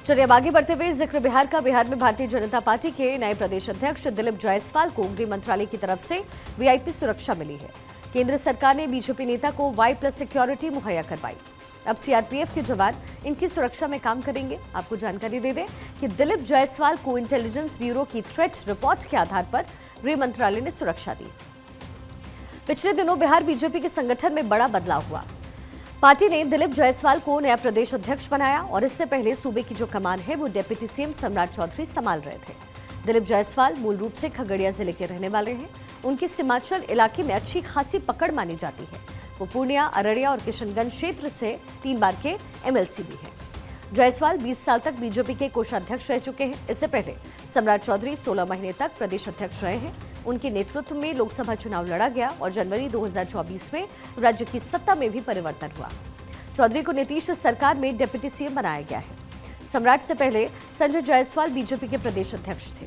चलिए अब आगे बढ़ते हुए जिक्र बिहार का। बिहार में भारतीय जनता पार्टी के नए प्रदेश अध्यक्ष दिलीप जायसवाल को गृह मंत्रालय की तरफ से वीआईपी सुरक्षा मिली है। केंद्र सरकार ने बीजेपी नेता को Y+ सिक्योरिटी मुहैया करवाई। अब सीआरपीएफ के जवान इनकी सुरक्षा में काम करेंगे। आपको जानकारी दे दें कि दिलीप जायसवाल को इंटेलिजेंस ब्यूरो की थ्रेट रिपोर्ट के आधार पर गृह मंत्रालय ने सुरक्षा दी। पिछले दिनों बिहार बीजेपी के संगठन में बड़ा बदलाव हुआ। पार्टी ने दिलीप जायसवाल को नया प्रदेश अध्यक्ष बनाया और इससे पहले सूबे की जो कमान है वो डिप्टी सीएम सम्राट चौधरी संभाल रहे थे। दिलीप जायसवाल मूल रूप से खगड़िया जिले के रहने वाले हैं। उनकी सीमांचल इलाके में अच्छी खासी पकड़ मानी जाती है। वो पूर्णिया, अररिया और किशनगंज क्षेत्र से 3 बार के एमएलसी भी हैं। जायसवाल 20 साल तक बीजेपी के कोषाध्यक्ष रह चुके हैं। इससे पहले सम्राट चौधरी 16 महीने तक प्रदेश अध्यक्ष रहे हैं। उनके नेतृत्व में लोकसभा चुनाव लड़ा गया और जनवरी 2024 में राज्य की सत्ता में भी परिवर्तन हुआ। चौधरी को नीतीश सरकार में डिप्टी सीएम बनाया गया है। सम्राट से पहले संजय जायसवाल बीजेपी के प्रदेश अध्यक्ष थे।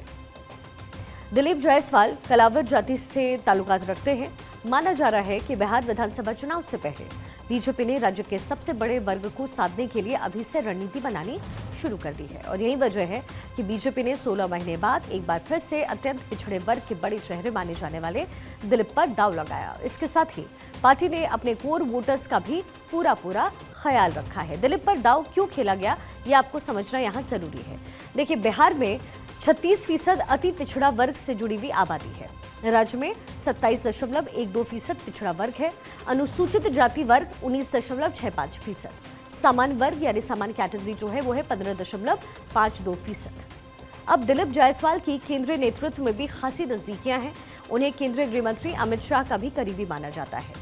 दिलीप जायसवाल कलावर जाति से ताल्लुकात रखते हैं। माना जा रहा है कि बिहार विधानसभा चुनाव से पहले बीजेपी ने राज्य के सबसे बड़े वर्ग को साधने के लिए अभी से रणनीति बनानी शुरू कर दी है और यही वजह है कि बीजेपी ने 16 महीने बाद एक बार फिर से अत्यंत पिछड़े वर्ग के बड़े चेहरे माने जाने वाले दिलीप पर दांव लगाया। इसके साथ ही पार्टी ने अपने कोर वोटर्स का भी पूरा ख्याल रखा है। दिलीप पर दांव क्यों खेला गया ये आपको समझना यहाँ जरूरी है। देखिए, बिहार में 36% अति पिछड़ा वर्ग से जुड़ी हुई आबादी है। राज्य में 27.12% पिछड़ा वर्ग है। अनुसूचित जाति वर्ग 19.65%। सामान्य वर्ग यानी सामान्य कैटेगरी जो है वो है 15.52%। अब दिलीप जायसवाल की केंद्रीय नेतृत्व में भी खासी नजदीकियां हैं। उन्हें केंद्रीय गृह मंत्री अमित शाह का भी करीबी माना जाता है।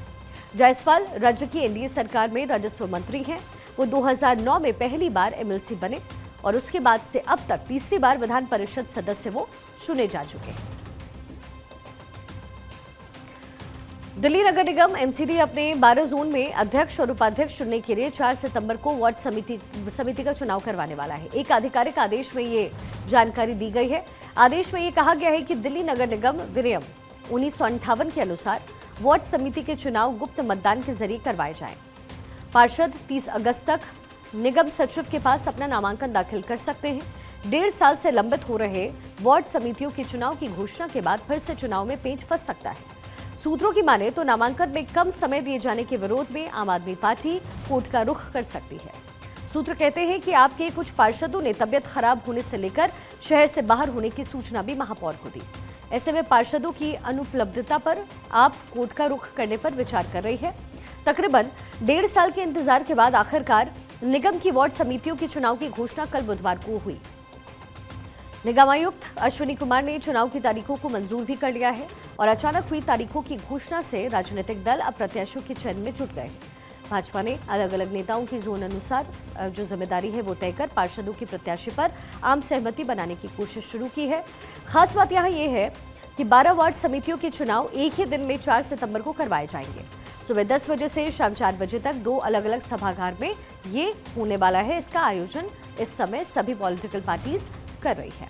जायसवाल राज्य की एनडीए सरकार में राजस्व मंत्री हैं। वो 2009 में पहली बार एमएलसी बने और उसके बाद से अब तक तीसरी बार विधान परिषद सदस्य वो चुने जा चुके हैं। दिल्ली नगर निगम एमसीडी अपने 12 जोन में अध्यक्ष और उपाध्यक्ष चुनने के लिए 4 सितंबर को वार्ड समिति का चुनाव करवाने वाला है। एक आधिकारिक आदेश में ये जानकारी दी गई है। आदेश में ये कहा गया है कि दिल्ली नगर निगम विनियम 1958 के अनुसार वार्ड समिति के चुनाव गुप्त मतदान के जरिए करवाए जाएं। पार्षद 30 अगस्त तक निगम सचिव के पास अपना नामांकन दाखिल कर सकते हैं। 1.5 साल से लंबित हो रहे वार्ड समितियों के चुनाव की घोषणा के बाद फिर से चुनाव में पेंच फंस सकता है। सूत्रों की माने तो नामांकन में कम समय दिए जाने के विरोध में आम आदमी पार्टी कोर्ट का रुख कर सकती है। सूत्र कहते हैं कि आपके कुछ पार्षदों ने तबियत खराब होने से लेकर शहर से बाहर होने की सूचना भी महापौर को दी। ऐसे में पार्षदों की अनुपलब्धता पर आप कोर्ट का रुख करने पर विचार कर रही है। तकरीबन 1.5 साल के इंतजार के बाद आखिरकार निगम की वार्ड समितियों के चुनाव की घोषणा कल बुधवार को हुई। निगम आयुक्त अश्विनी कुमार ने चुनाव की तारीखों को मंजूर भी कर लिया है और अचानक हुई तारीखों की घोषणा से राजनीतिक दल अब प्रत्याशियों के चयन में जुट गए। भाजपा ने अलग अलग नेताओं की जोन अनुसार जो जिम्मेदारी है वो तय कर पार्षदों की प्रत्याशी पर आम सहमति बनाने की कोशिश शुरू की है। खास बात यहाँ ये है कि 12 वार्ड समितियों के चुनाव एक ही दिन में 4 सितंबर को करवाए जाएंगे। सुबह 10 बजे से शाम 4 बजे तक 2 अलग अलग सभागार में ये होने वाला है। इसका आयोजन इस समय सभी पॉलिटिकल पार्टीज कर रही है।